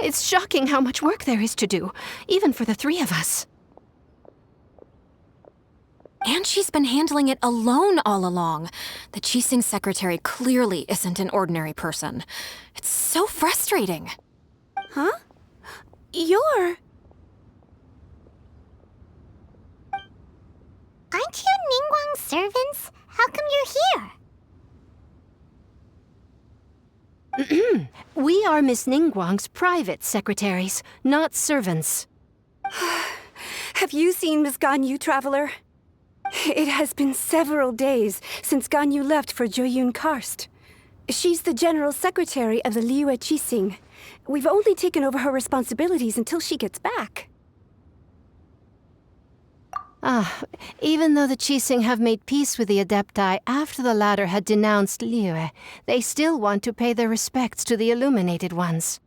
It's shocking how much work there is to do, even for the three of us. And she's been handling it alone all along. The Qixing secretary clearly isn't an ordinary person. It's so frustrating. Huh? You're... Aren't you Ningguang's servants? How come you're here? We are Miss Ningguang's private secretaries, not servants. Have you seen Miss Ganyu, Traveler? It has been several days since Ganyu left for Jueyun Karst. She's the general secretary of the Liyue Qixing. We've only taken over her responsibilities until she gets back. Even though the Qixing have made peace with the Adepti after the latter had denounced Liyue, they still want to pay their respects to the Illuminated Ones.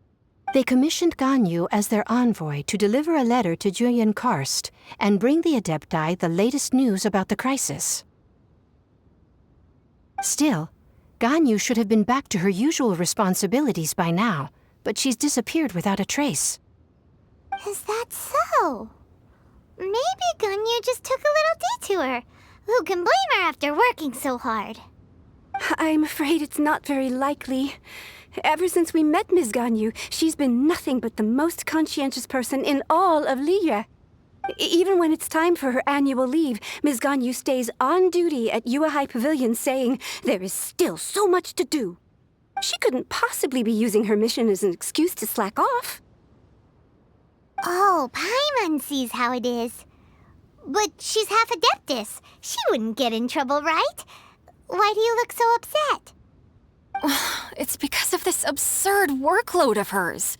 They commissioned Ganyu as their envoy to deliver a letter to Jueyun Karst and bring the Adepti the latest news about the crisis. Still, Ganyu should have been back to her usual responsibilities by now, but she's disappeared without a trace. Is that so? Maybe Ganyu just took a little detour. Who can blame her after working so hard? I'm afraid it's not very likely. Ever since we met Ms. Ganyu, she's been nothing but the most conscientious person in all of Liyue. Even when it's time for her annual leave, Ms. Ganyu stays on duty at Yuehai Pavilion saying there is still so much to do. She couldn't possibly be using her mission as an excuse to slack off. Oh, Paimon sees how it is. But she's half Adeptus. She wouldn't get in trouble, right? Why do you look so upset? It's because of this absurd workload of hers.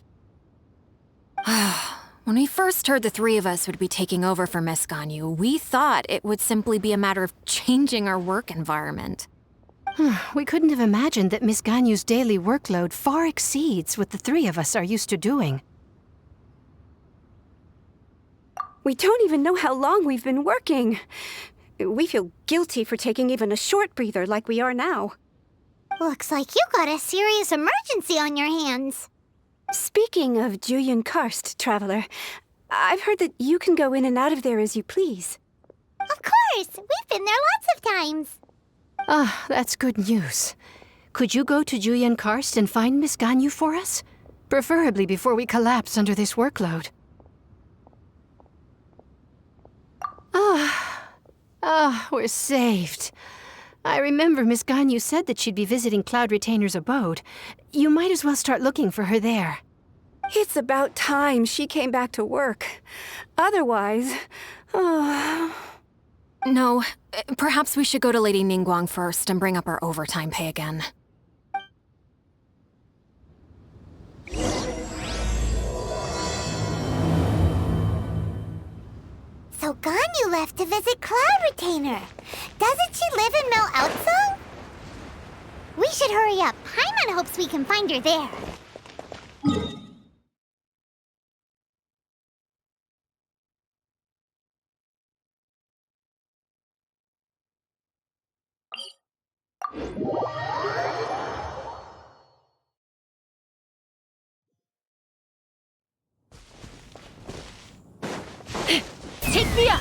When we first heard the three of us would be taking over for Miss Ganyu, we thought it would simply be a matter of changing our work environment. We couldn't have imagined that Miss Ganyu's daily workload far exceeds what the three of us are used to doing. We don't even know how long we've been working. We feel guilty for taking even a short breather like we are now. Looks like you got a serious emergency on your hands. Speaking of Jueyun Karst, Traveler, I've heard that you can go in and out of there as you please. Of course! We've been there lots of times. That's good news. Could you go to Jueyun Karst and find Miss Ganyu for us? Preferably before we collapse under this workload. We're saved. I remember Miss Ganyu said that she'd be visiting Cloud Retainer's abode. You might as well start looking for her there. It's about time she came back to work. Otherwise... No, perhaps we should go to Lady Ningguang first and bring up our overtime pay again. So Ganyu left to visit Cloud Retainer. Doesn't she live in Aozang? We should hurry up. Paimon hopes we can find her there. Take me up!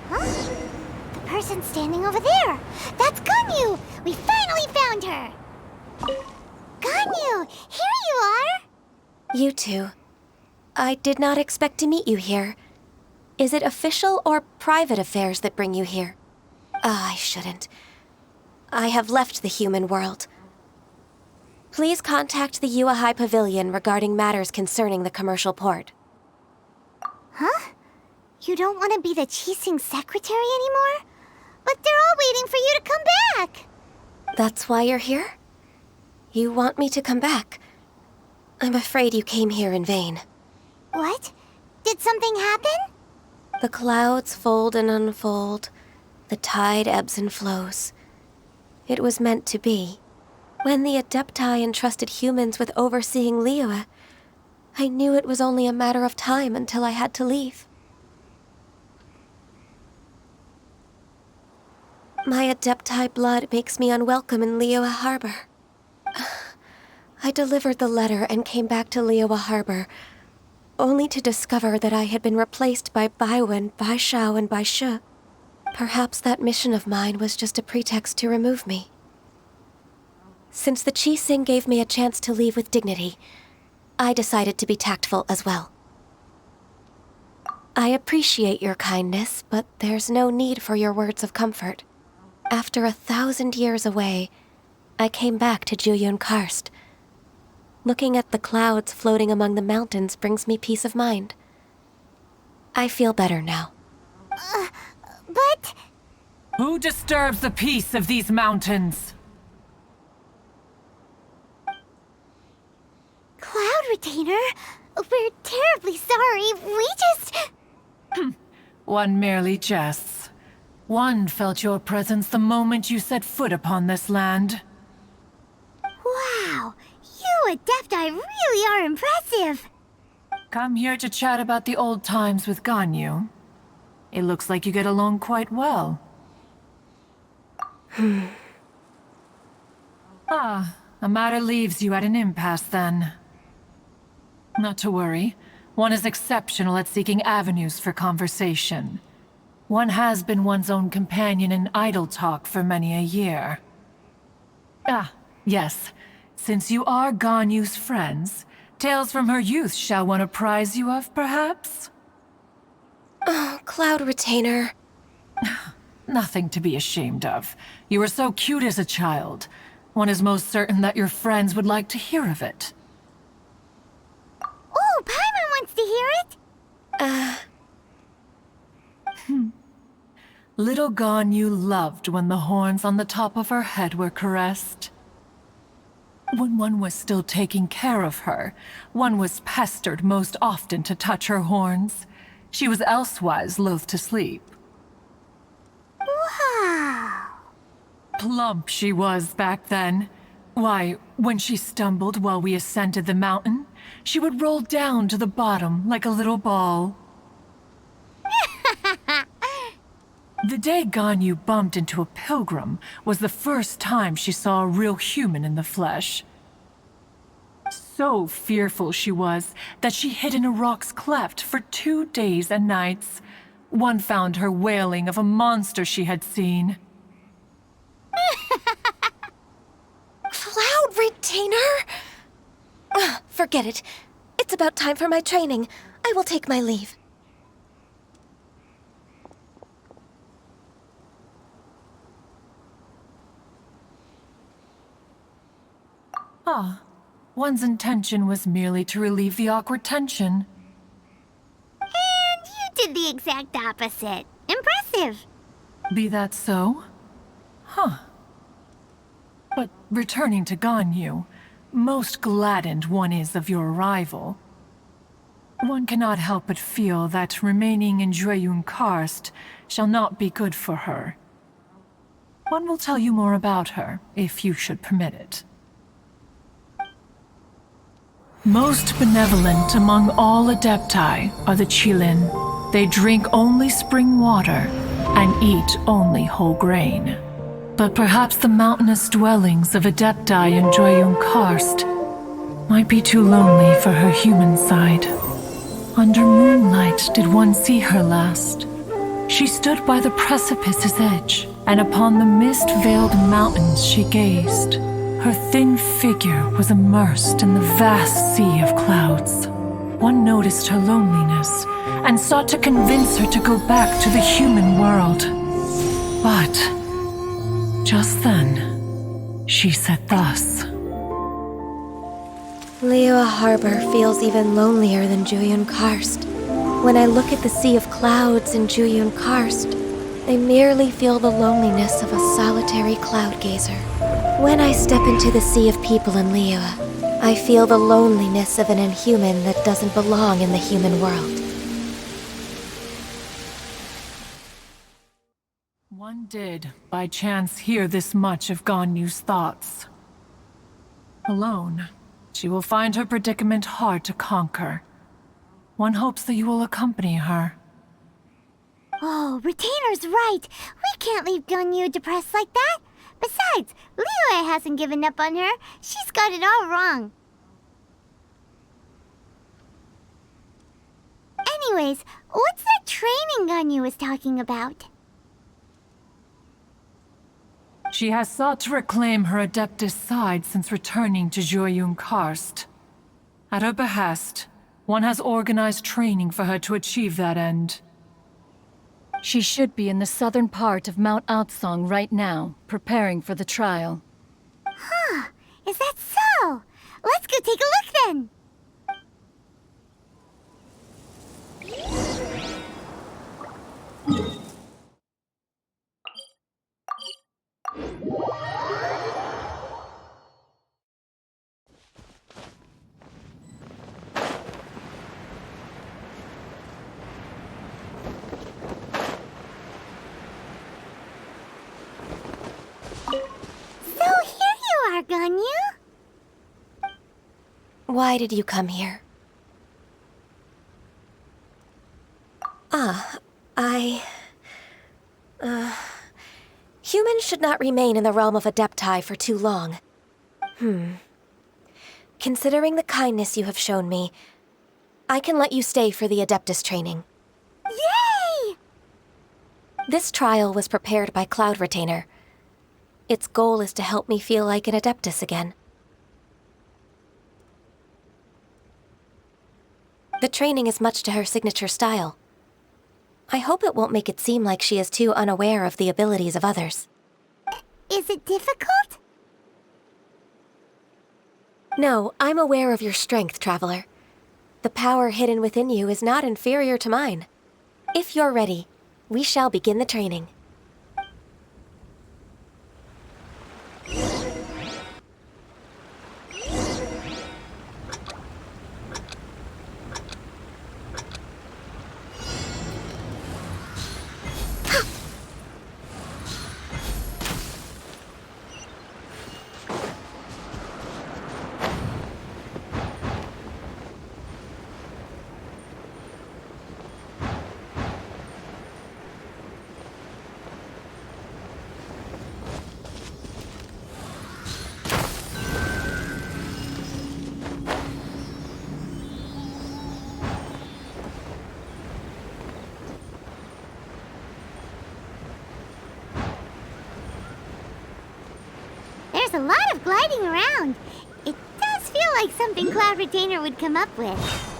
Huh? The person standing over there! That's Ganyu! We finally found her! Ganyu! Here you are! You two. I did not expect to meet you here. Is it official or private affairs that bring you here? I shouldn't. I have left the human world. Please contact the Yuehai Pavilion regarding matters concerning the commercial port. Huh? You don't want to be the Qixing secretary anymore? But they're all waiting for you to come back! That's why you're here? You want me to come back? I'm afraid you came here in vain. What? Did something happen? The clouds fold and unfold. The tide ebbs and flows. It was meant to be. When the Adepti entrusted humans with overseeing Liyue, I knew it was only a matter of time until I had to leave. My Adepti blood makes me unwelcome in Liyue Harbor. I delivered the letter and came back to Liyue Harbor, only to discover that I had been replaced by Baiwen, by Xiao, and by Shi. Perhaps that mission of mine was just a pretext to remove me. Since the Qixing gave me a chance to leave with dignity, I decided to be tactful as well. I appreciate your kindness, but there's no need for your words of comfort. After 1,000 years away, I came back to Jueyun Karst. Looking at the clouds floating among the mountains brings me peace of mind. I feel better now. But... Who disturbs the peace of these mountains? Cloud Retainer, we're terribly sorry. We just... One merely jests. One felt your presence the moment you set foot upon this land. Wow, you Adepti really are impressive. Come here to chat about the old times with Ganyu. It looks like you get along quite well. A matter leaves you at an impasse then. Not to worry. One is exceptional at seeking avenues for conversation. One has been one's own companion in idle talk for many a year. Yes. Since you are Ganyu's friends, tales from her youth shall one apprise you of, perhaps? Oh, Cloud Retainer. Nothing to be ashamed of. You were so cute as a child. One is most certain that your friends would like to hear of it. Oh, Paimon wants to hear it! Little Ganyu loved when the horns on the top of her head were caressed. When one was still taking care of her, one was pestered most often to touch her horns. She was elsewise loath to sleep. Wow! Plump she was back then. Why, when she stumbled while we ascended the mountain, she would roll down to the bottom like a little ball. The day Ganyu bumped into a pilgrim was the first time she saw a real human in the flesh. So fearful she was that she hid in a rock's cleft for 2 days and nights. One found her wailing of a monster she had seen. Cloud Retainer? Forget it. It's about time for my training. I will take my leave. One's intention was merely to relieve the awkward tension. And you did the exact opposite. Impressive. Be that so? But returning to Ganyu, most gladdened one is of your arrival. One cannot help but feel that remaining in Jueyun Karst shall not be good for her. One will tell you more about her, if you should permit it. Most benevolent among all Adepti are the Qilin. They drink only spring water and eat only whole grain. But perhaps the mountainous dwellings of Adepti in Jueyun Karst might be too lonely for her human side. Under moonlight did one see her last. She stood by the precipice's edge, and upon the mist-veiled mountains she gazed. Her thin figure was immersed in the vast sea of clouds. One noticed her loneliness, and sought to convince her to go back to the human world. But just then, she said thus. Liyue Harbor feels even lonelier than Jueyun Karst. When I look at the sea of clouds in Jueyun Karst, I merely feel the loneliness of a solitary cloud gazer. When I step into the sea of people in Liyue, I feel the loneliness of an inhuman that doesn't belong in the human world. One did, by chance, hear this much of Ganyu's thoughts. Alone, she will find her predicament hard to conquer. One hopes that you will accompany her. Oh, Retainer's right. We can't leave Ganyu depressed like that. Besides, Liyue hasn't given up on her. She's got it all wrong. Anyways, what's that training Ganyu was talking about? She has sought to reclaim her Adeptus side since returning to Jueyun Karst. At her behest, one has organized training for her to achieve that end. She should be in the southern part of Mount Aozang right now, preparing for the trial. Huh, is that so? Let's go take a look then! Ganyu? Why did you come here? Humans should not remain in the realm of Adepti for too long. Considering the kindness you have shown me, I can let you stay for the Adeptus training. Yay! This trial was prepared by Cloud Retainer. Its goal is to help me feel like an Adeptus again. The training is much to her signature style. I hope it won't make it seem like she is too unaware of the abilities of others. Is it difficult? No, I'm aware of your strength, Traveler. The power hidden within you is not inferior to mine. If you're ready, we shall begin the training. There's a lot of gliding around. It does feel like something Cloud Retainer would come up with.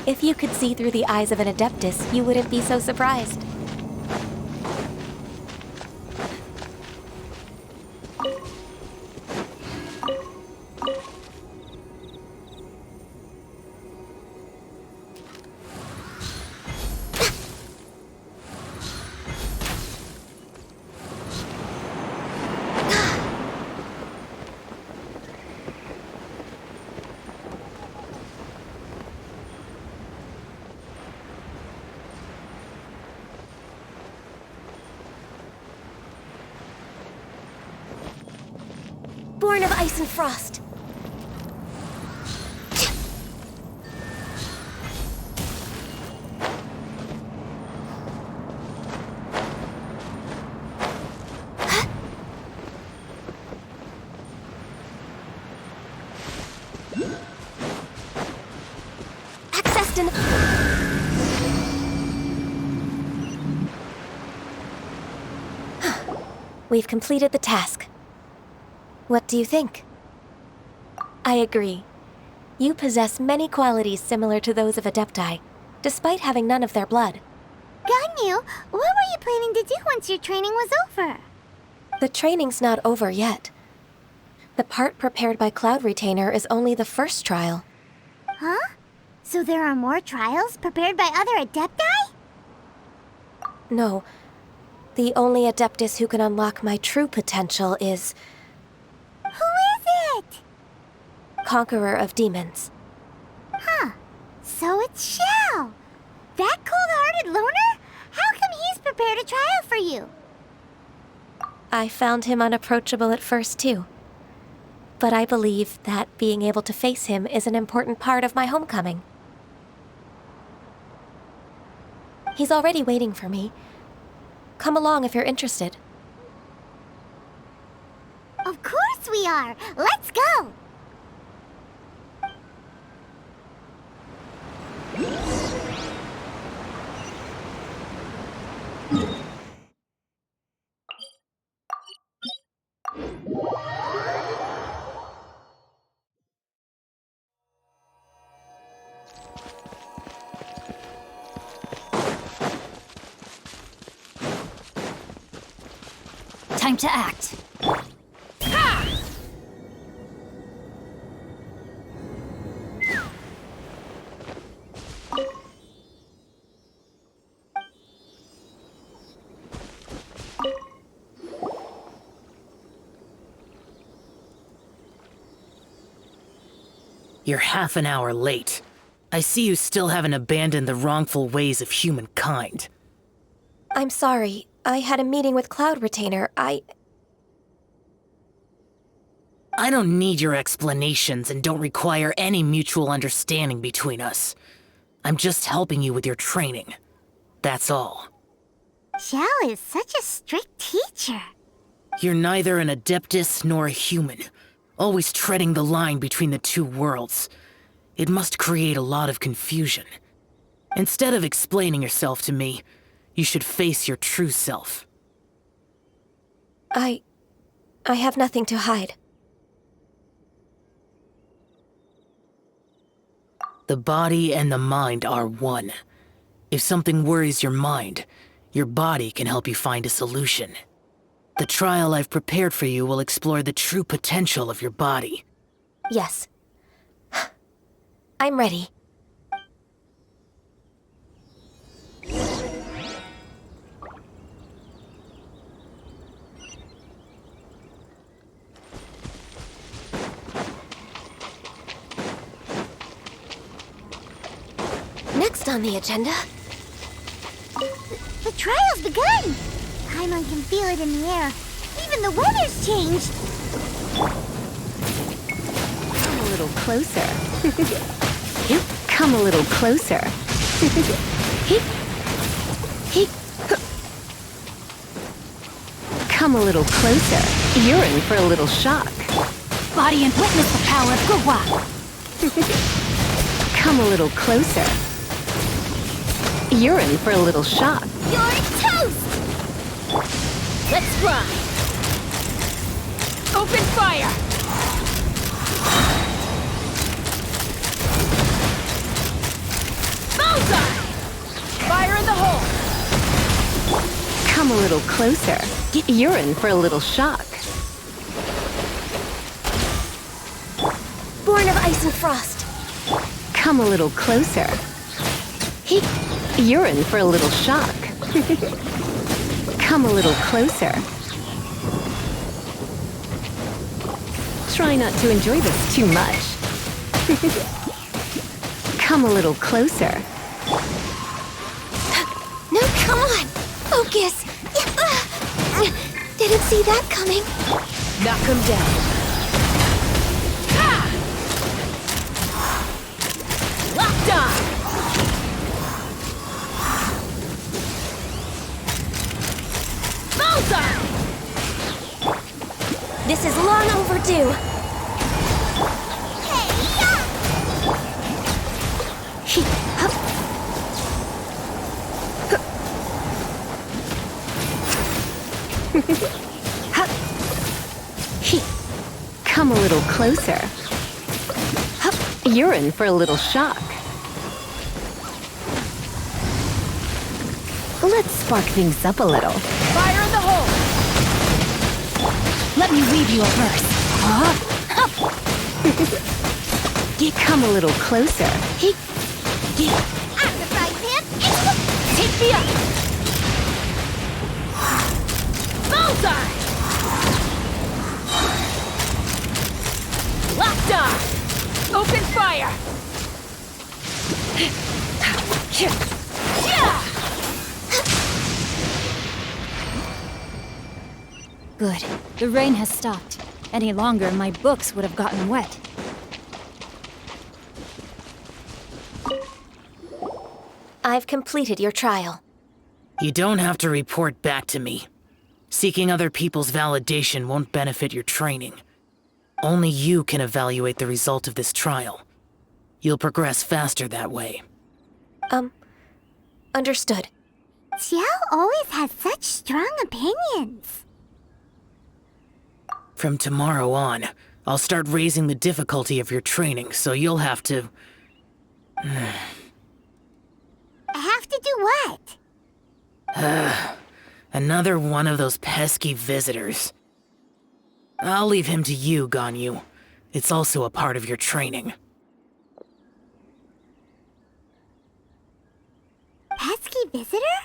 If you could see through the eyes of an Adeptus, you wouldn't be so surprised. Born of ice and frost. Accessed in... We've completed the task. What do you think? I agree. You possess many qualities similar to those of Adepti, despite having none of their blood. Ganyu, what were you planning to do once your training was over? The training's not over yet. The part prepared by Cloud Retainer is only the first trial. Huh? So there are more trials prepared by other Adepti? No. The only Adeptus who can unlock my true potential is... Who is it? Conqueror of Demons. Huh. So it's Xiao. That cold-hearted loner? How come he's prepared a trial for you? I found him unapproachable at first, too. But I believe that being able to face him is an important part of my homecoming. He's already waiting for me. Come along if you're interested. Of course we are! Let's go! Time to act. You're half an hour late. I see you still haven't abandoned the wrongful ways of humankind. I'm sorry. I had a meeting with Cloud Retainer. I don't need your explanations and don't require any mutual understanding between us. I'm just helping you with your training. That's all. Xiao is such a strict teacher. You're neither an Adeptus nor a human, always treading the line between the two worlds. It must create a lot of confusion. Instead of explaining yourself to me, you should face your true self. I have nothing to hide. The body and the mind are one. If something worries your mind, your body can help you find a solution. The trial I've prepared for you will explore the true potential of your body. Yes. I'm ready. Next on the agenda... The trial's begun! Paimon can feel it in the air. Even the weather's changed. Come a little closer. Come a little closer. Come a little closer. You're in for a little shock. Body and witness the power of Guhua. Come a little closer. You're in for a little shock. You're toast! Let's run. Open fire. Bullseye! Fire in the hole. Come a little closer. You're in for a little shock. Born of ice and frost. Come a little closer. You're in for a little shock. Come a little closer. Try not to enjoy this too much. Come a little closer. No, come on! Focus! Didn't see that coming. Knock him down. Come a little closer. You're in for a little shock. Let's spark things up a little. Fire in the hole! Let me weave you a verse. Come a little closer. Out of the frying pan! Take me up! Bullseye! Locked on! Open fire! Good. The rain has stopped. Any longer, my books would have gotten wet. I've completed your trial. You don't have to report back to me. Seeking other people's validation won't benefit your training. Only you can evaluate the result of this trial. You'll progress faster that way. Understood. Xiao always has such strong opinions. From tomorrow on, I'll start raising the difficulty of your training, so you'll have to... Have to do what? Another one of those pesky visitors. I'll leave him to you, Ganyu. It's also a part of your training. Pesky visitor?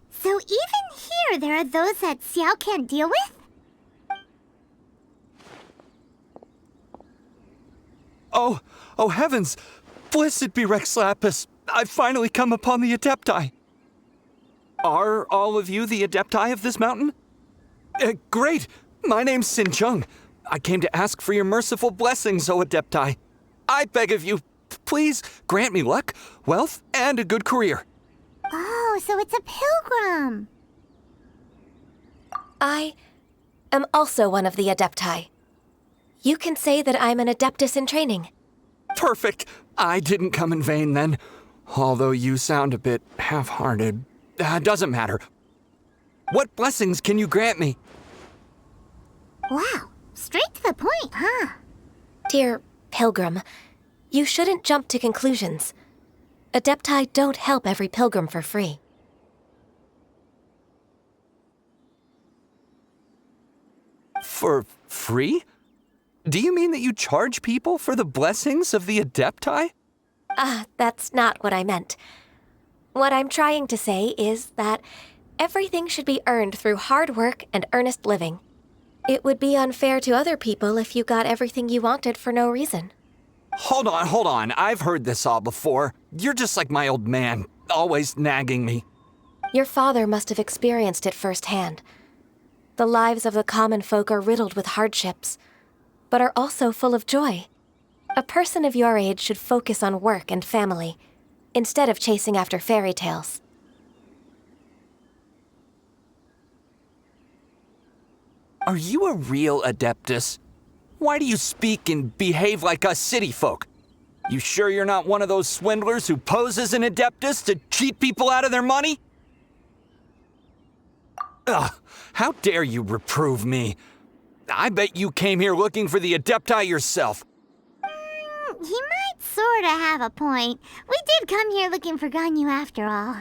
So even here there are those that Xiao can't deal with? Oh heavens! Blessed be Rex Lapis! I've finally come upon the Adepti! Are all of you the Adepti of this mountain? Great! My name's Xincheng. I came to ask for your merciful blessings, O Adepti. I beg of you, please grant me luck, wealth, and a good career. Oh, so it's a pilgrim. I am also one of the Adepti. You can say that I'm an Adeptus in training. Perfect. I didn't come in vain then. Although you sound a bit half-hearted. Doesn't matter. What blessings can you grant me? Wow, straight to the point, huh? Dear Pilgrim, you shouldn't jump to conclusions. Adepti don't help every pilgrim for free. For free? Do you mean that you charge people for the blessings of the Adepti? That's not what I meant. What I'm trying to say is that everything should be earned through hard work and earnest living. It would be unfair to other people if you got everything you wanted for no reason. Hold on. I've heard this all before. You're just like my old man, always nagging me. Your father must have experienced it firsthand. The lives of the common folk are riddled with hardships, but are also full of joy. A person of your age should focus on work and family, instead of chasing after fairy tales. Are you a real Adeptus? Why do you speak and behave like us city folk? You sure you're not one of those swindlers who pose as an Adeptus to cheat people out of their money? Ugh, how dare you reprove me? I bet you came here looking for the Adepti yourself. He might sorta have a point. We did come here looking for Ganyu after all.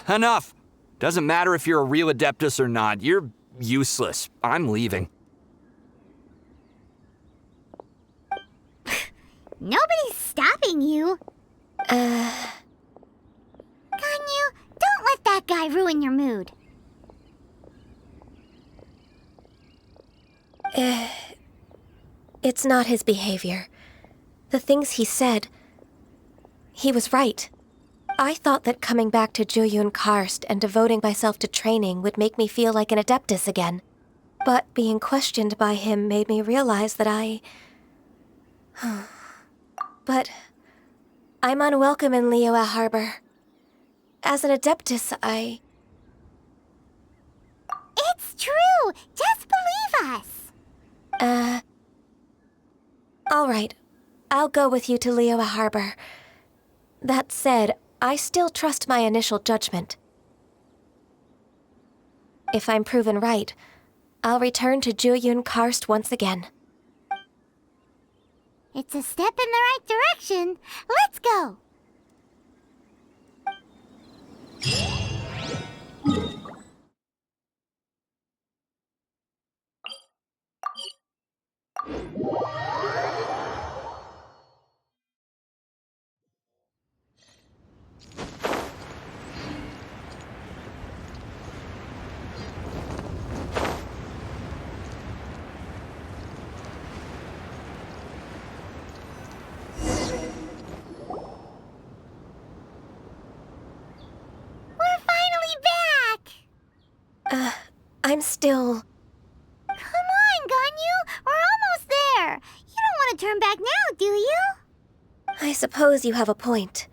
Enough. Doesn't matter if you're a real Adeptus or not. You're useless. I'm leaving. Nobody's stopping you. Ganyu, don't let that guy ruin your mood. It's not his behavior. The things he said, he was right. I thought that coming back to Jueyun Karst and devoting myself to training would make me feel like an Adeptus again. But being questioned by him made me realize that But I'm unwelcome in Liyue Harbor. As an Adeptus, It's true! Just believe us! All right. I'll go with you to Liyue Harbor. That said, I still trust my initial judgment. If I'm proven right, I'll return to Jueyun Karst once again. It's a step in the right direction. Let's go! I'm still... Come on, Ganyu! We're almost there! You don't want to turn back now, do you? I suppose you have a point.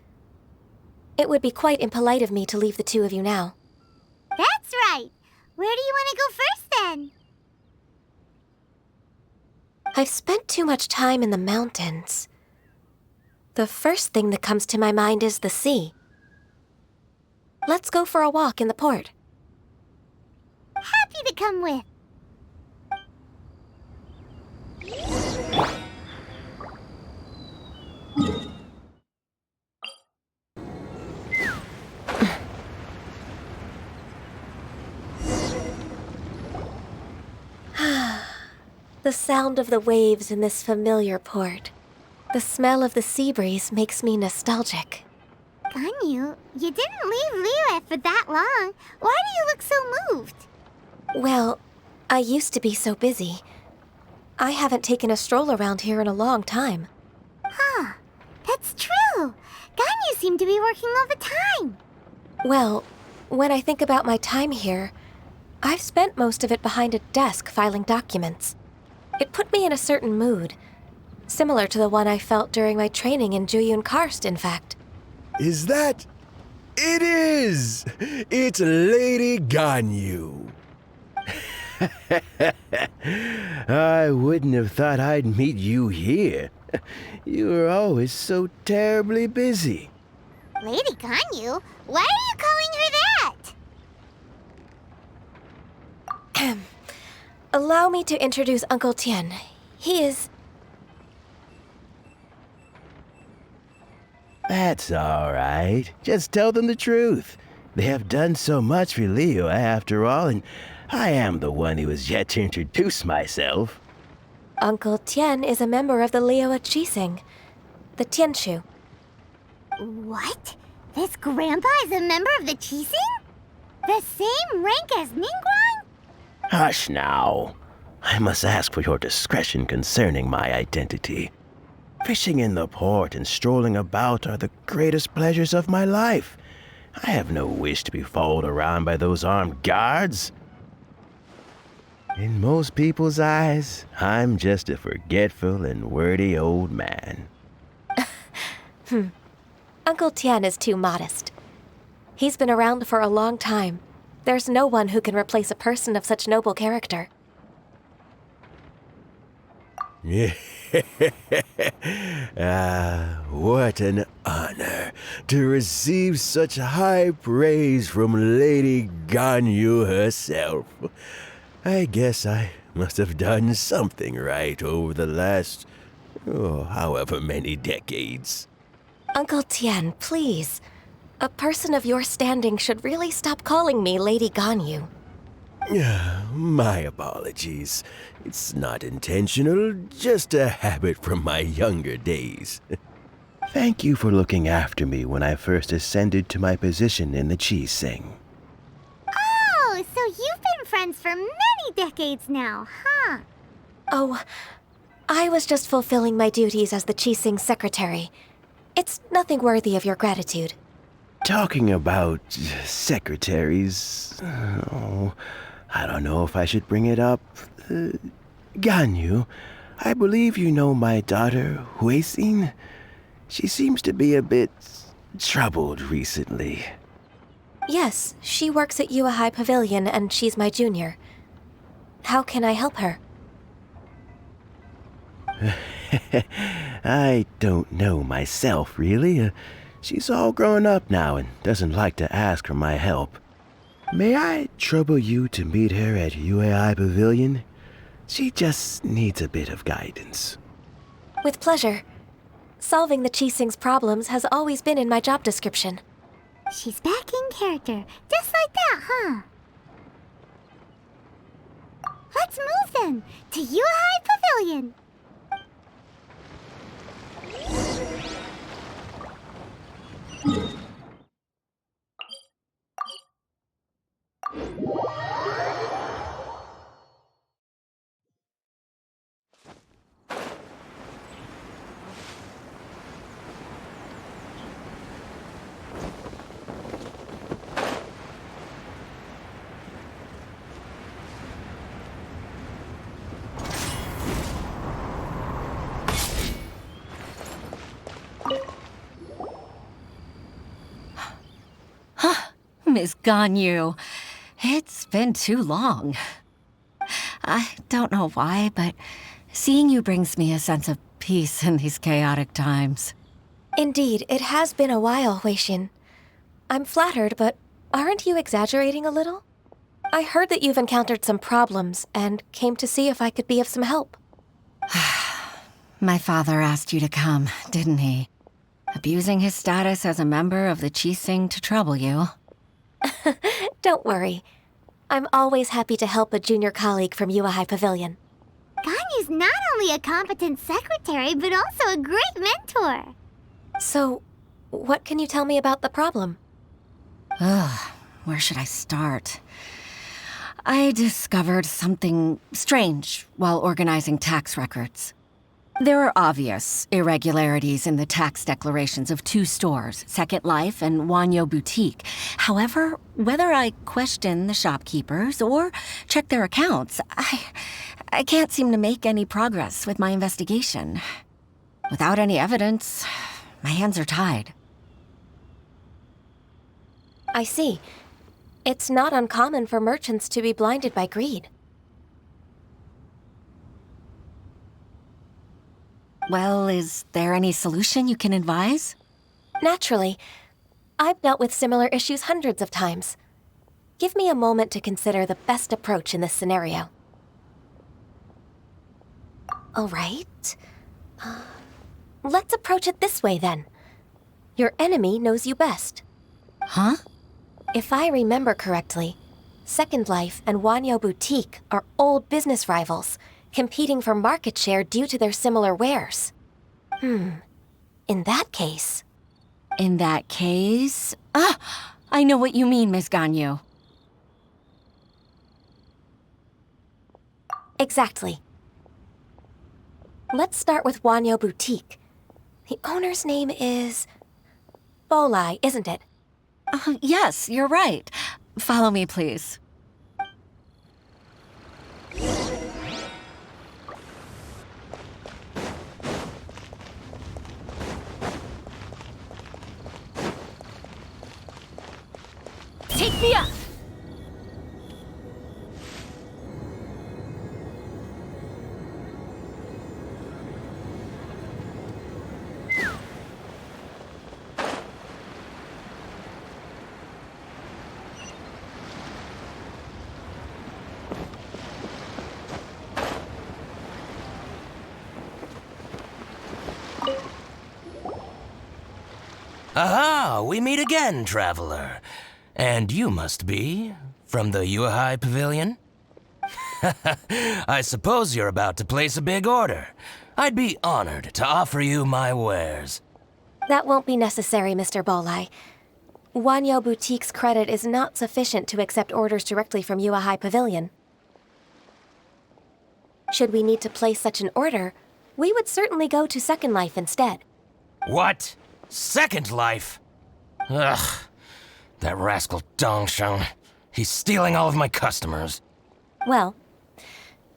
It would be quite impolite of me to leave the two of you now. That's right! Where do you want to go first, then? I've spent too much time in the mountains. The first thing that comes to my mind is the sea. Let's go for a walk in the port. Happy to come with. The sound of the waves in this familiar port. The smell of the sea breeze makes me nostalgic. Ganyu, you didn't leave Liyue for that long. Why do you look so moved? Well, I used to be so busy. I haven't taken a stroll around here in a long time. Huh, that's true. Ganyu seemed to be working all the time. Well, when I think about my time here, I've spent most of it behind a desk filing documents. It put me in a certain mood, similar to the one I felt during my training in Jueyun Karst, in fact. Is that... It is! It's Lady Ganyu. I wouldn't have thought I'd meet you here. You were always so terribly busy. Lady Ganyu? Why are you calling her that? Allow me to introduce Uncle Tian. He is... That's all right. Just tell them the truth. They have done so much for Liyue after all, and I am the one who has yet to introduce myself. Uncle Tian is a member of the Liyue Qixing, the Tianshu. What? This grandpa is a member of the Qixing? The same rank as Ningguang? Hush now. I must ask for your discretion concerning my identity. Fishing in the port and strolling about are the greatest pleasures of my life. I have no wish to be followed around by those armed guards. In most people's eyes, I'm just a forgetful and wordy old man. Uncle Tian is too modest. He's been around for a long time. There's no one who can replace a person of such noble character. What an honor to receive such high praise from Lady Ganyu herself. I guess I must have done something right over the last, however many decades. Uncle Tian, please. A person of your standing should really stop calling me Lady Ganyu. My apologies. It's not intentional, just a habit from my younger days. Thank you for looking after me when I first ascended to my position in the Qixing. Oh, so you've been friends for many decades now, huh? Oh, I was just fulfilling my duties as the Qixing secretary. It's nothing worthy of your gratitude. Talking about secretaries... I don't know if I should bring it up. Ganyu, I believe you know my daughter, Huixin. She seems to be a bit troubled recently. Yes, she works at Yuehai Pavilion and she's my junior. How can I help her? I don't know myself, really. She's all grown up now and doesn't like to ask for my help. May I trouble you to meet her at Yuehai Pavilion? She just needs a bit of guidance. With pleasure. Solving the Qixing's problems has always been in my job description. She's back in character, just like that, huh? Let's move then, to Yuehai Pavilion. Miss Ganyu, it's been too long. I don't know why, but seeing you brings me a sense of peace in these chaotic times. Indeed, it has been a while, Huixin. I'm flattered, but aren't you exaggerating a little? I heard that you've encountered some problems and came to see if I could be of some help. My father asked you to come, didn't he? Abusing his status as a member of the Qixing to trouble you. Don't worry. I'm always happy to help a junior colleague from Yuehai Pavilion. Ganyu's not only a competent secretary, but also a great mentor. So, what can you tell me about the problem? Where should I start? I discovered something strange while organizing tax records. There are obvious irregularities in the tax declarations of two stores, Second Life and Wanyo Boutique. However, whether I question the shopkeepers or check their accounts, I can't seem to make any progress with my investigation. Without any evidence, my hands are tied. I see. It's not uncommon for merchants to be blinded by greed. Well, is there any solution you can advise? Naturally. I've dealt with similar issues hundreds of times. Give me a moment to consider the best approach in this scenario. All right. Let's approach it this way, then. Your enemy knows you best. Huh? If I remember correctly, Second Life and Wanyo Boutique are old business rivals, competing for market share due to their similar wares. In that case... In that case... I know what you mean, Miss Ganyu. Exactly. Let's start with Wanyo Boutique. The owner's name is... Bolai, isn't it? Yes, you're right. Follow me, please. Take me up! Aha! We meet again, traveler. And you must be from the Yuehai Pavilion? I suppose you're about to place a big order. I'd be honored to offer you my wares. That won't be necessary, Mr. Bolai. Wanyo Boutique's credit is not sufficient to accept orders directly from Yuehai Pavilion. Should we need to place such an order, we would certainly go to Second Life instead. What? Second Life? Ugh. That rascal Dongsheng. He's stealing all of my customers. Well,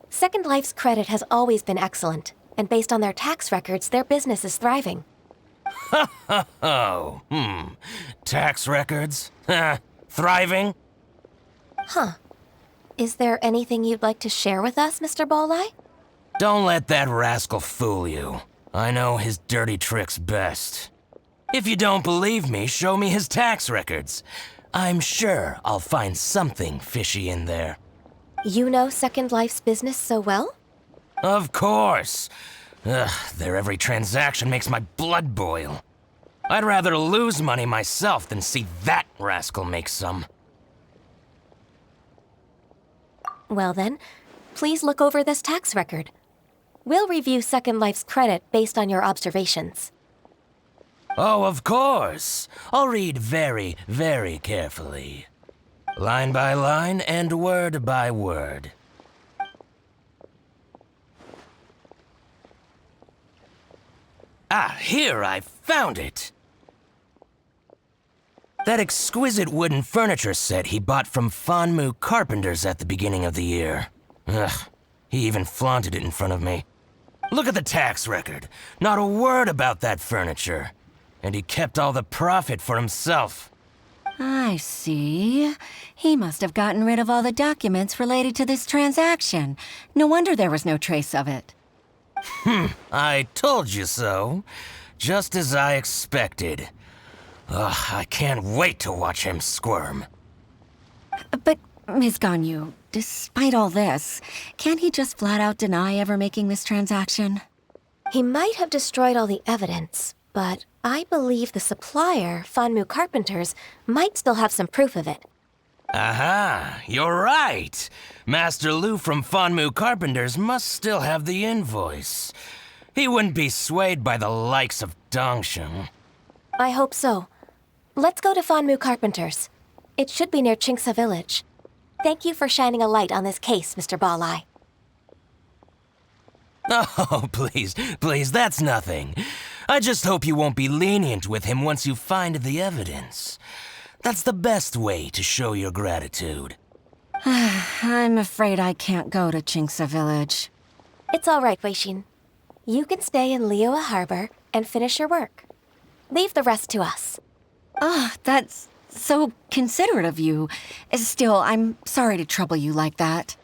Second Life's credit has always been excellent, and based on their tax records, their business is thriving. Tax records? Thriving? Huh. Is there anything you'd like to share with us, Mr. Bolai? Don't let that rascal fool you. I know his dirty tricks best. If you don't believe me, show me his tax records. I'm sure I'll find something fishy in there. You know Second Life's business so well? Of course. Ugh, their every transaction makes my blood boil. I'd rather lose money myself than see that rascal make some. Well then, please look over this tax record. We'll review Second Life's credit based on your observations. Oh, of course. I'll read very, very carefully. Line by line and word by word. Ah, here, I found it! That exquisite wooden furniture set he bought from Fanmu Carpenters at the beginning of the year. Ugh, he even flaunted it in front of me. Look at the tax record. Not a word about that furniture. And he kept all the profit for himself. I see. He must have gotten rid of all the documents related to this transaction. No wonder there was no trace of it. I told you so. Just as I expected. Ugh, I can't wait to watch him squirm. But, Ms. Ganyu, despite all this, can't he just flat out deny ever making this transaction? He might have destroyed all the evidence, but I believe the supplier, Fanmu Carpenters, might still have some proof of it. Aha, you're right. Master Lu from Fanmu Carpenters must still have the invoice. He wouldn't be swayed by the likes of Dongsheng. I hope so. Let's go to Fanmu Carpenters. It should be near Qingce Village. Thank you for shining a light on this case, Mr. Balai. Oh, please, please, that's nothing. I just hope you won't be lenient with him once you find the evidence. That's the best way to show your gratitude. I'm afraid I can't go to Qingce Village. It's all right, Huixin. You can stay in Liyue Harbor and finish your work. Leave the rest to us. Ah, that's so considerate of you. Still, I'm sorry to trouble you like that.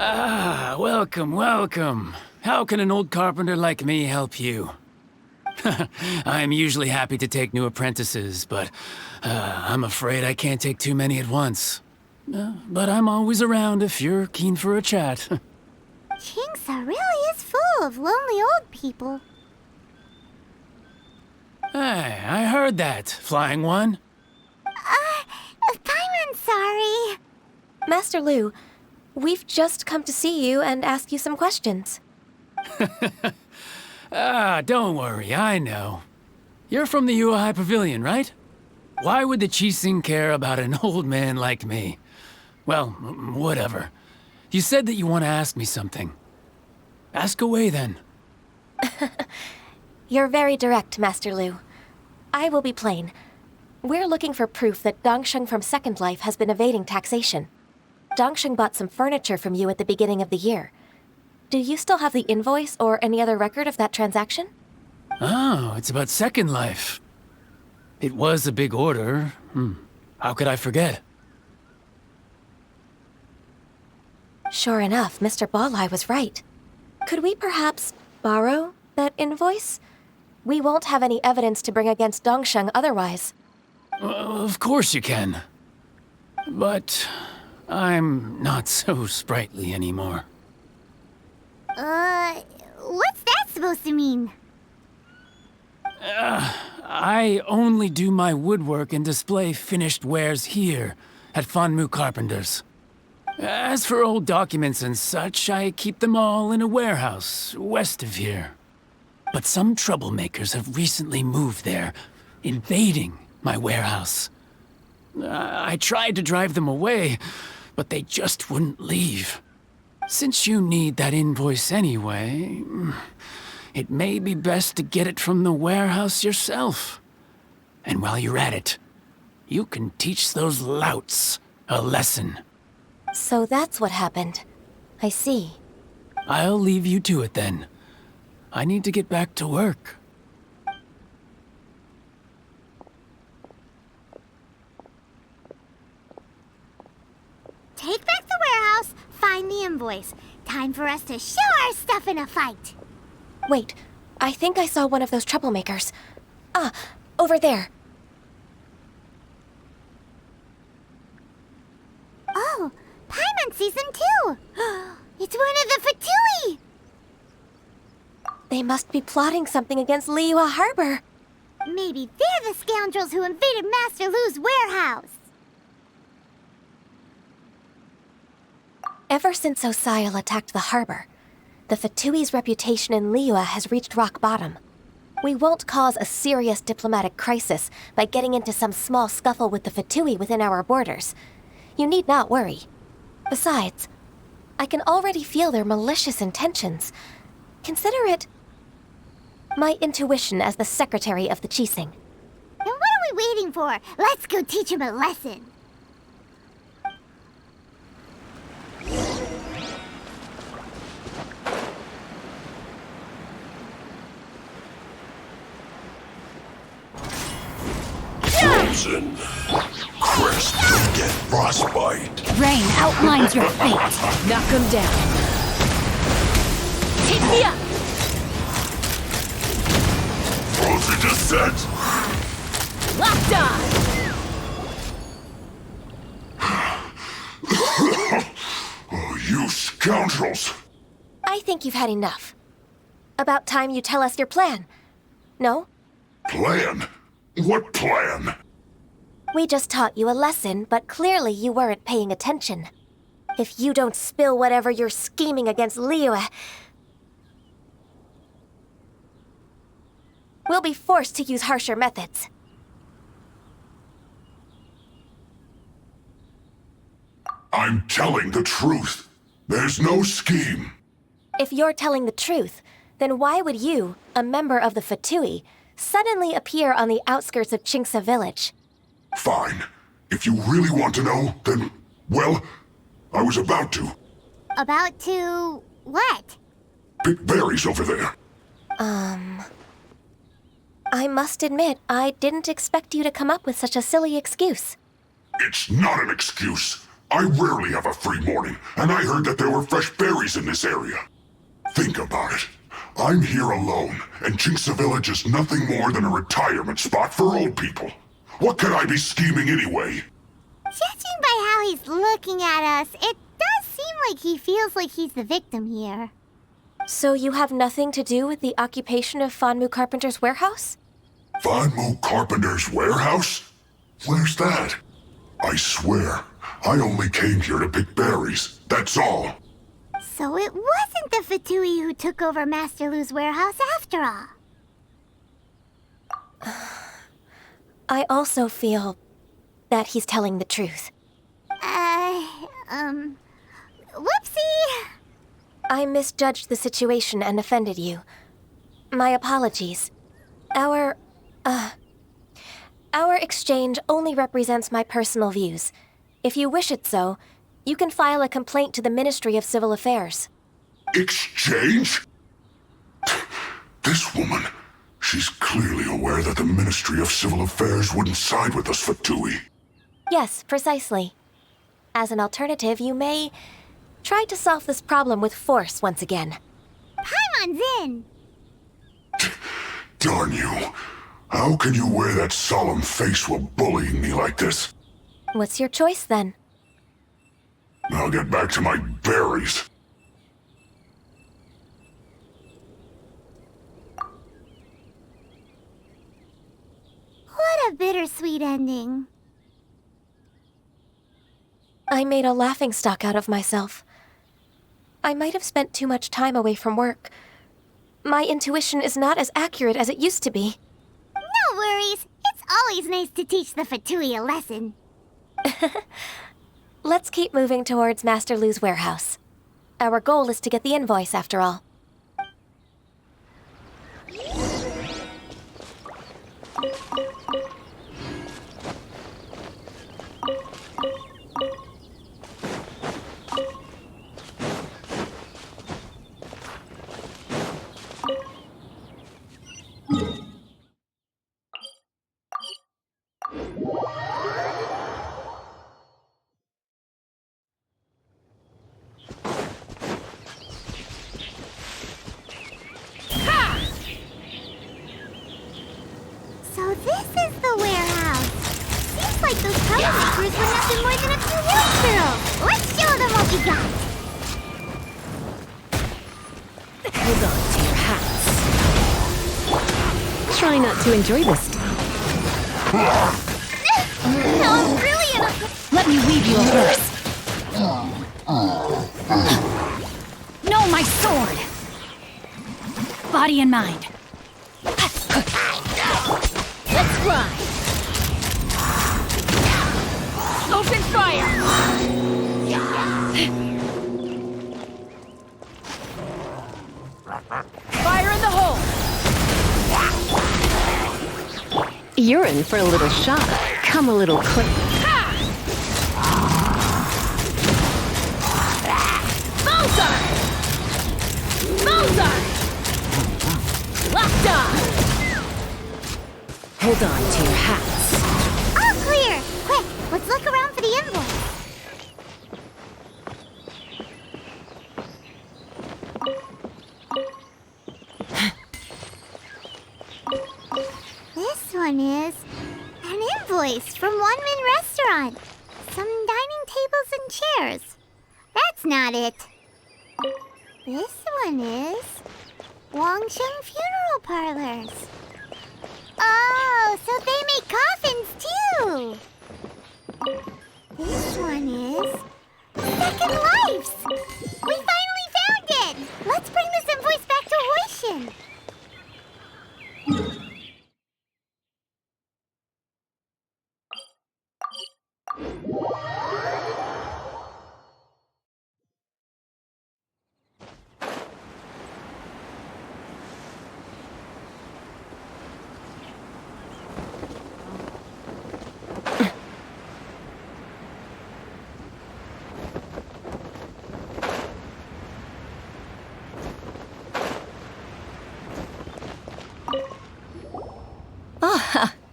Ah, welcome, welcome. How can an old carpenter like me help you? I'm usually happy to take new apprentices, but I'm afraid I can't take too many at once. But I'm always around if you're keen for a chat. Qingce really is full of lonely old people. Hey, I heard that, Flying One. Paimon's sorry. Master Lu, we've just come to see you and ask you some questions. Don't worry, I know. You're from the Yuehai Pavilion, right? Why would the Qixing care about an old man like me? Well, whatever. You said that you want to ask me something. Ask away, then. You're very direct, Master Lu. I will be plain. We're looking for proof that Dongsheng from Second Life has been evading taxation. Dongsheng bought some furniture from you at the beginning of the year. Do you still have the invoice or any other record of that transaction? Oh, it's about Second Life. It was a big order. How could I forget? Sure enough, Mr. Balai was right. Could we perhaps borrow that invoice? We won't have any evidence to bring against Dongsheng otherwise. Of course you can. But I'm not so sprightly anymore. What's that supposed to mean? I only do my woodwork and display finished wares here at Fanmu Carpenters. As for old documents and such, I keep them all in a warehouse west of here. But some troublemakers have recently moved there, invading my warehouse. I tried to drive them away, but they just wouldn't leave. Since you need that invoice anyway, it may be best to get it from the warehouse yourself. And while you're at it, you can teach those louts a lesson. So that's what happened. I see. I'll leave you to it then. I need to get back to work. Take back the warehouse, find the invoice. Time for us to show our stuff in a fight. Wait, I think I saw one of those troublemakers. Ah, over there. Oh, Paimon sees them too. It's one of the Fatui. They must be plotting something against Liyue Harbor. Maybe they're the scoundrels who invaded Master Lu's warehouse. Ever since Osial attacked the harbor, the Fatui's reputation in Liyue has reached rock bottom. We won't cause a serious diplomatic crisis by getting into some small scuffle with the Fatui within our borders. You need not worry. Besides, I can already feel their malicious intentions. Consider it my intuition as the secretary of the Qixing. Then what are we waiting for? Let's go teach him a lesson. Frozen. Crest will get frostbite. Rain outlines your fate. Knock him down. Take me up! Frozen descent. Locked on! Oh, you scoundrels! I think you've had enough. About time you tell us your plan. No? Plan? What plan? We just taught you a lesson, but clearly you weren't paying attention. If you don't spill whatever you're scheming against Liyue, we'll be forced to use harsher methods. I'm telling the truth. There's no scheme. If you're telling the truth, then why would you, a member of the Fatui, suddenly appear on the outskirts of Qingce village? Fine. If you really want to know, then, well, I was about to. About to what? Pick berries over there. I must admit, I didn't expect you to come up with such a silly excuse. It's not an excuse. I rarely have a free morning, and I heard that there were fresh berries in this area. Think about it. I'm here alone, and Qingce Village is nothing more than a retirement spot for old people. What could I be scheming anyway? Judging by how he's looking at us, it does seem like he feels like he's the victim here. So you have nothing to do with the occupation of Fanmu Carpenter's warehouse? Fanmu Carpenter's warehouse? Where's that? I swear, I only came here to pick berries, that's all. So it wasn't the Fatui who took over Master Lu's warehouse after all. I also feel that he's telling the truth. Whoopsie! I misjudged the situation and offended you. My apologies. Our exchange only represents my personal views. If you wish it so, you can file a complaint to the Ministry of Civil Affairs. Exchange? This woman, she's clearly aware that the Ministry of Civil Affairs wouldn't side with us, Fatui. Yes, precisely. As an alternative, you may try to solve this problem with force once again. Paimon's in! Darn you. How can you wear that solemn face while bullying me like this? What's your choice, then? I'll get back to my berries. What a bittersweet ending. I made a laughingstock out of myself. I might have spent too much time away from work. My intuition is not as accurate as it used to be. No worries. It's always nice to teach the Fatui a lesson. Let's keep moving towards Master Lu's warehouse. Our goal is to get the invoice, after all. So this is the warehouse. Seems like those troublemakers were nothing more than a few hills girls. Let's show them what we got. Hold on to your hats. Try not to enjoy this. No, I'm really in a... Let me weave you a verse. No, my sword! Body and mind. Let's fly! Open fire! Fire in the hole! You're in for a little shock. Come a little closer. Bullseye! Bullseye! Locked on! Hold on to your hats. All clear! Quick, let's look around for the invoice. This one is an invoice from One Min Restaurant. Some dining tables and chairs. That's not it. This one is Wangsheng Funeral Parlors. Oh, so they make coffins too! This one is Second Lives! We finally found it! Let's bring this invoice back to Huixin!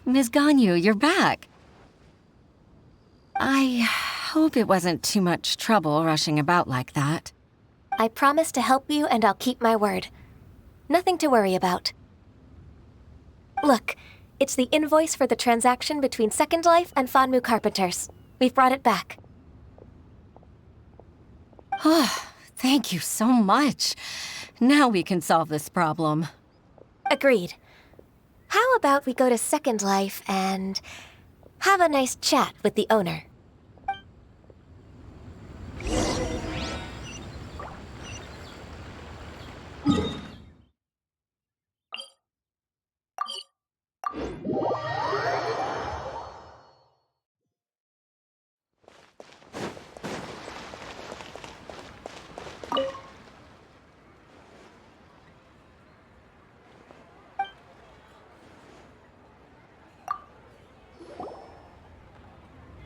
Ms. Ganyu, you're back. I hope it wasn't too much trouble rushing about like that. I promise to help you, and I'll keep my word. Nothing to worry about. Look, it's the invoice for the transaction between Second Life and Fanmu Carpenters. We've brought it back. Oh, thank you so much. Now we can solve this problem. Agreed. How about we go to Second Life and have a nice chat with the owner?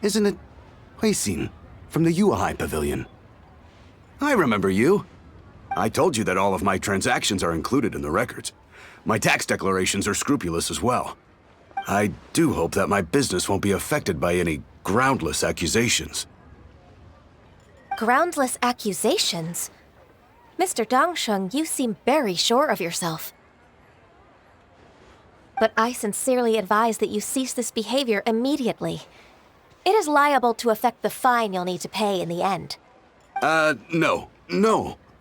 Isn't it Huixin from the Yuehai Pavilion? I remember you. I told you that all of my transactions are included in the records. My tax declarations are scrupulous as well. I do hope that my business won't be affected by any groundless accusations. Groundless accusations? Mr. Dongsheng, you seem very sure of yourself. But I sincerely advise that you cease this behavior immediately. It is liable to affect the fine you'll need to pay in the end. No.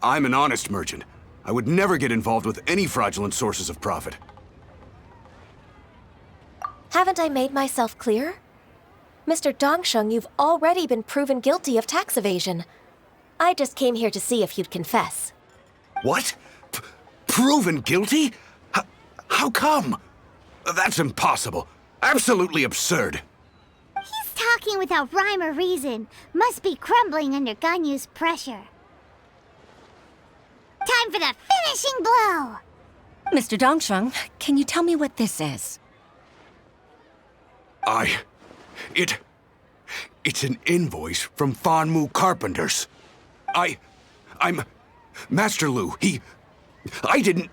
I'm an honest merchant. I would never get involved with any fraudulent sources of profit. Haven't I made myself clear? Mr. Dongsheng, you've already been proven guilty of tax evasion. I just came here to see if you'd confess. What? Proven guilty? How come? That's impossible. Absolutely absurd. He's talking without rhyme or reason. Must be crumbling under Ganyu's pressure. Time for the finishing blow! Mr. Dongsheng, can you tell me what this is? It's an invoice from Fanmu Carpenters. I'm Master Lu. I didn't...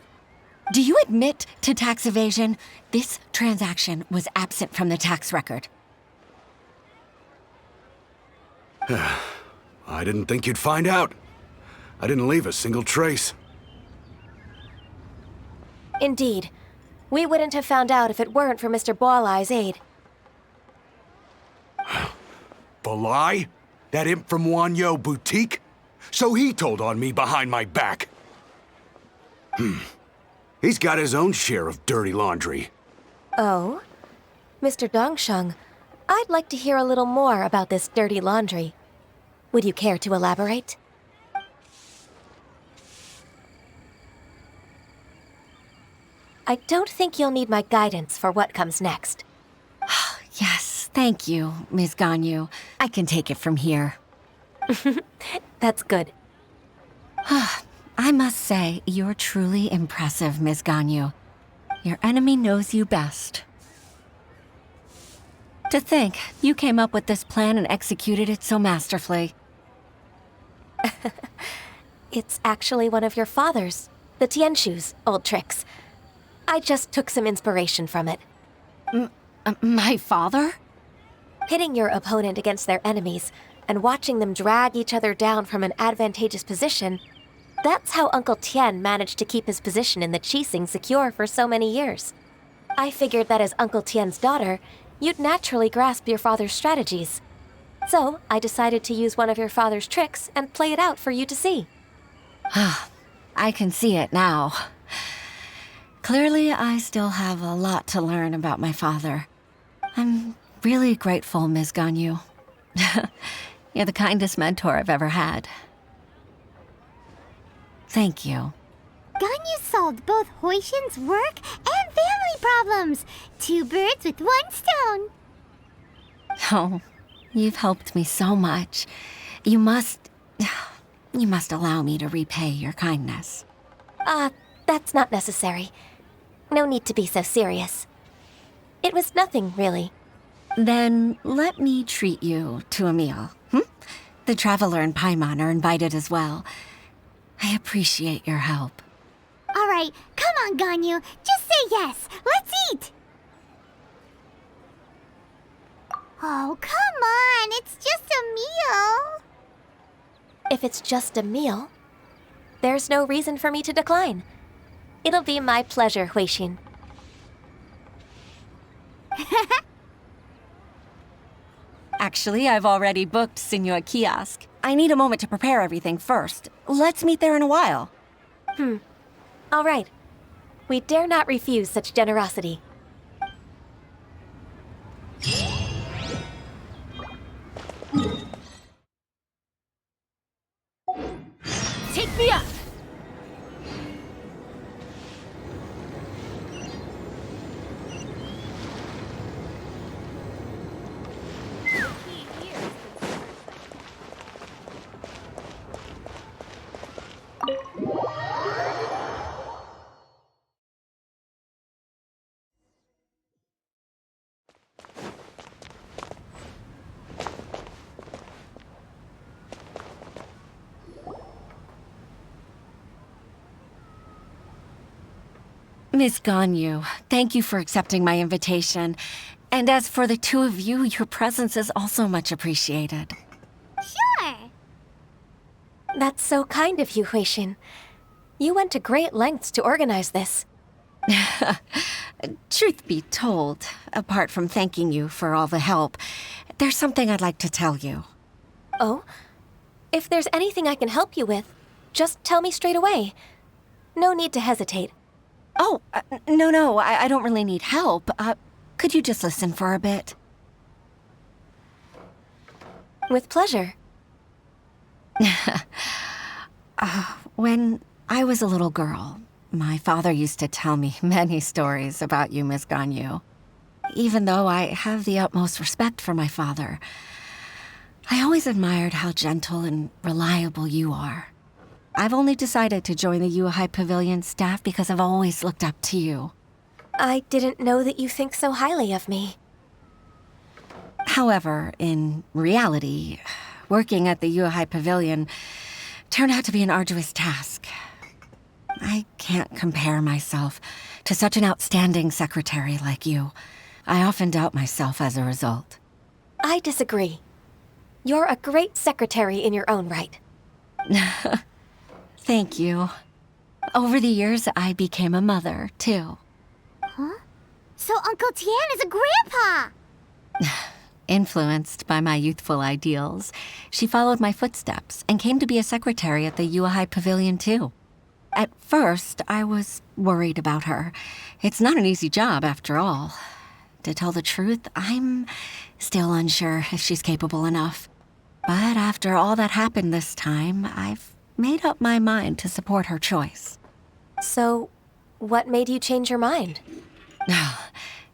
Do you admit to tax evasion? This transaction was absent from the tax record. I didn't think you'd find out. I didn't leave a single trace. Indeed. We wouldn't have found out if it weren't for Mr. Boalai's aid. Balai? That imp from Wanyo Boutique? So he told on me behind my back. He's got his own share of dirty laundry. Oh? Mr. Dongsheng, I'd like to hear a little more about this dirty laundry. Would you care to elaborate? I don't think you'll need my guidance for what comes next. Yes, thank you, Ms. Ganyu. I can take it from here. That's good. I must say, you're truly impressive, Ms. Ganyu. Your enemy knows you best. To think, you came up with this plan and executed it so masterfully. It's actually one of your father's, the Tianshu's, old tricks. I just took some inspiration from it. My father? Pitting your opponent against their enemies and watching them drag each other down from an advantageous position, that's how Uncle Tian managed to keep his position in the Qixing secure for so many years. I figured that as Uncle Tian's daughter, you'd naturally grasp your father's strategies. So I decided to use one of your father's tricks and play it out for you to see. I can see it now. Clearly, I still have a lot to learn about my father. I'm really grateful, Ms. Ganyu. You're the kindest mentor I've ever had. Thank you. Ganyu solved both Huixin's work and family problems. 2 birds with 1 stone. Oh, you've helped me so much. You must allow me to repay your kindness. That's not necessary. No need to be so serious. It was nothing, really. Then let me treat you to a meal. The Traveler and Paimon are invited as well. I appreciate your help. All right, come on, Ganyu. Just say yes. Let's eat. Oh, come on. It's just a meal. If it's just a meal, there's no reason for me to decline. It'll be my pleasure, Huixin. Actually, I've already booked Xinyue Kiosk. I need a moment to prepare everything first. Let's meet there in a while. All right. We dare not refuse such generosity. Take me up! Miss Ganyu, thank you for accepting my invitation. And as for the 2 of you, your presence is also much appreciated. Sure. That's so kind of you, Huixin. You went to great lengths to organize this. Truth be told, apart from thanking you for all the help, there's something I'd like to tell you. Oh? If there's anything I can help you with, just tell me straight away. No need to hesitate. Oh, no, I don't really need help. Could you just listen for a bit? With pleasure. When I was a little girl, My father used to tell me many stories about you, Miss Ganyu. Even though I have the utmost respect for my father, I always admired how gentle and reliable you are. I've only decided to join the Yuehai Pavilion staff because I've always looked up to you. I didn't know that you think so highly of me. However, in reality, working at the Yuehai Pavilion turned out to be an arduous task. I can't compare myself to such an outstanding secretary like you. I often doubt myself as a result. I disagree. You're a great secretary in your own right. Thank you. Over the years, I became a mother, too. Huh? So Uncle Tian is a grandpa! Influenced by my youthful ideals, she followed my footsteps and came to be a secretary at the Yuehai Pavilion, too. At first, I was worried about her. It's not an easy job, after all. To tell the truth, I'm still unsure if she's capable enough. But after all that happened this time, I've made up my mind to support her choice. So, what made you change your mind?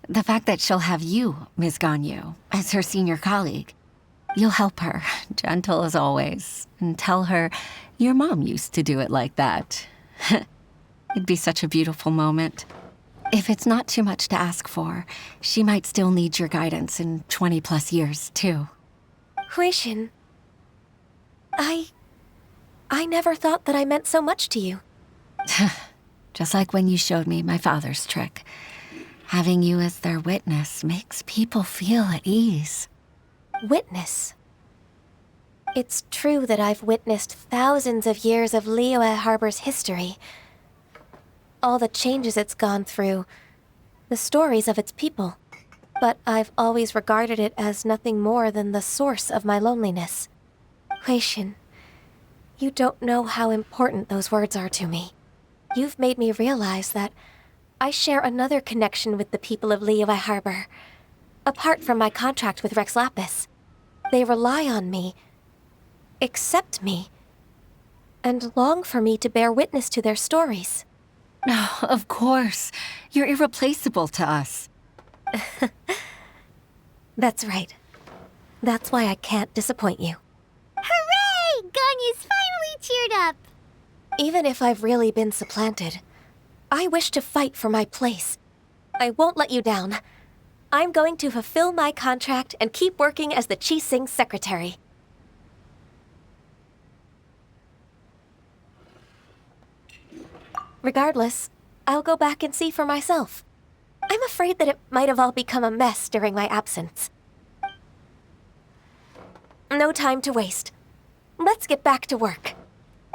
The fact that she'll have you, Ms. Ganyu, as her senior colleague. You'll help her, gentle as always, and tell her your mom used to do it like that. It'd be such a beautiful moment. If it's not too much to ask for, she might still need your guidance in 20+ years, too. Huixin, I never thought that I meant so much to you. Just like when you showed me my father's trick. Having you as their witness makes people feel at ease. Witness? It's true that I've witnessed thousands of years of Liyue Harbor's history. All the changes it's gone through, the stories of its people. But I've always regarded it as nothing more than the source of my loneliness. Huixin, you don't know how important those words are to me. You've made me realize that I share another connection with the people of Liyue Harbor. Apart from my contract with Rex Lapis, they rely on me, accept me, and long for me to bear witness to their stories. Oh, of course. You're irreplaceable to us. That's right. That's why I can't disappoint you. Hooray! Ganyu's finally cheered up! Even if I've really been supplanted, I wish to fight for my place. I won't let you down. I'm going to fulfill my contract and keep working as the Qixing secretary. Regardless, I'll go back and see for myself. I'm afraid that it might have all become a mess during my absence. No time to waste. Let's get back to work.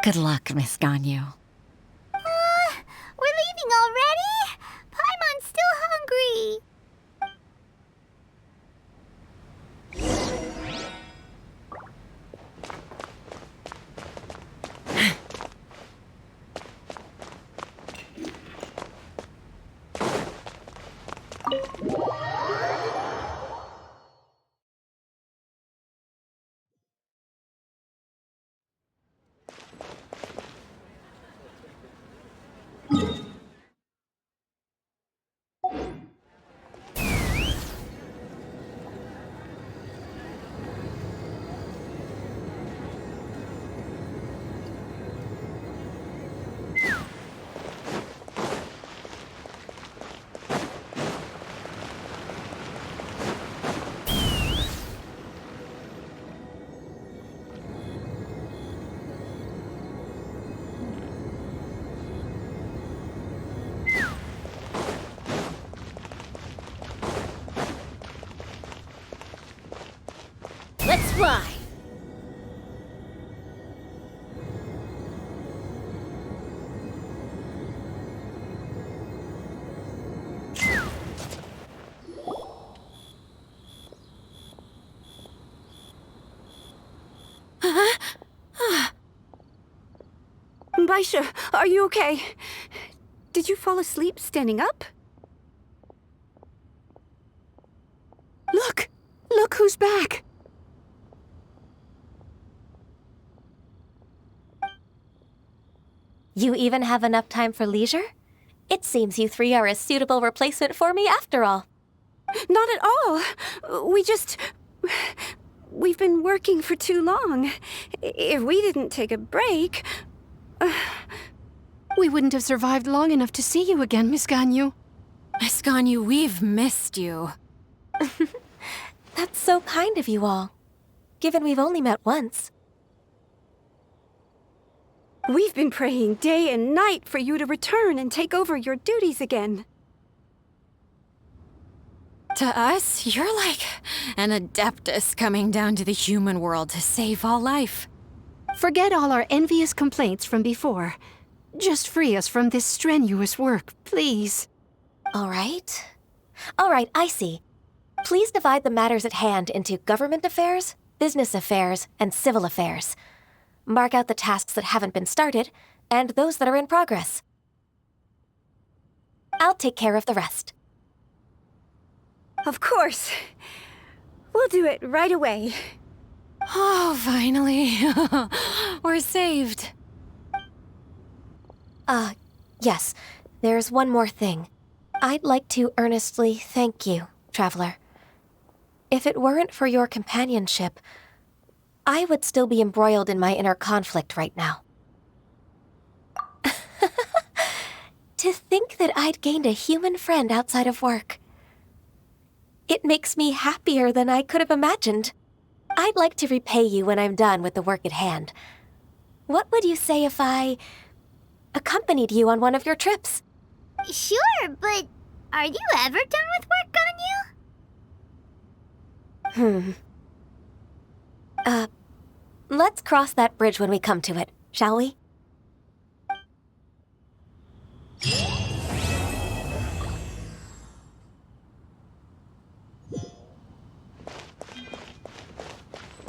Good luck, Miss Ganyu. We're leaving already? Paimon's still hungry. Let's fly! Baisha, are you okay? Did you fall asleep standing up? Look! Look who's back! You even have enough time for leisure? It seems you three are a suitable replacement for me after all. Not at all. We've been working for too long. If we didn't take a break... We wouldn't have survived long enough to see you again, Miss Ganyu. Miss Ganyu, we've missed you. That's so kind of you all, given we've only met once. We've been praying day and night for you to return and take over your duties again. To us, you're like an Adeptus coming down to the human world to save all life. Forget all our envious complaints from before. Just free us from this strenuous work, please. All right, I see. Please divide the matters at hand into government affairs, business affairs, and civil affairs. Mark out the tasks that haven't been started, and those that are in progress. I'll take care of the rest. Of course. We'll do it right away. Oh, finally. We're saved. Yes. There's one more thing. I'd like to earnestly thank you, Traveler. If it weren't for your companionship, I would still be embroiled in my inner conflict right now. To think that I'd gained a human friend outside of work. It makes me happier than I could have imagined. I'd like to repay you when I'm done with the work at hand. What would you say if I accompanied you on one of your trips? Sure, but are you ever done with work, Ganyu? Let's cross that bridge when we come to it, shall we?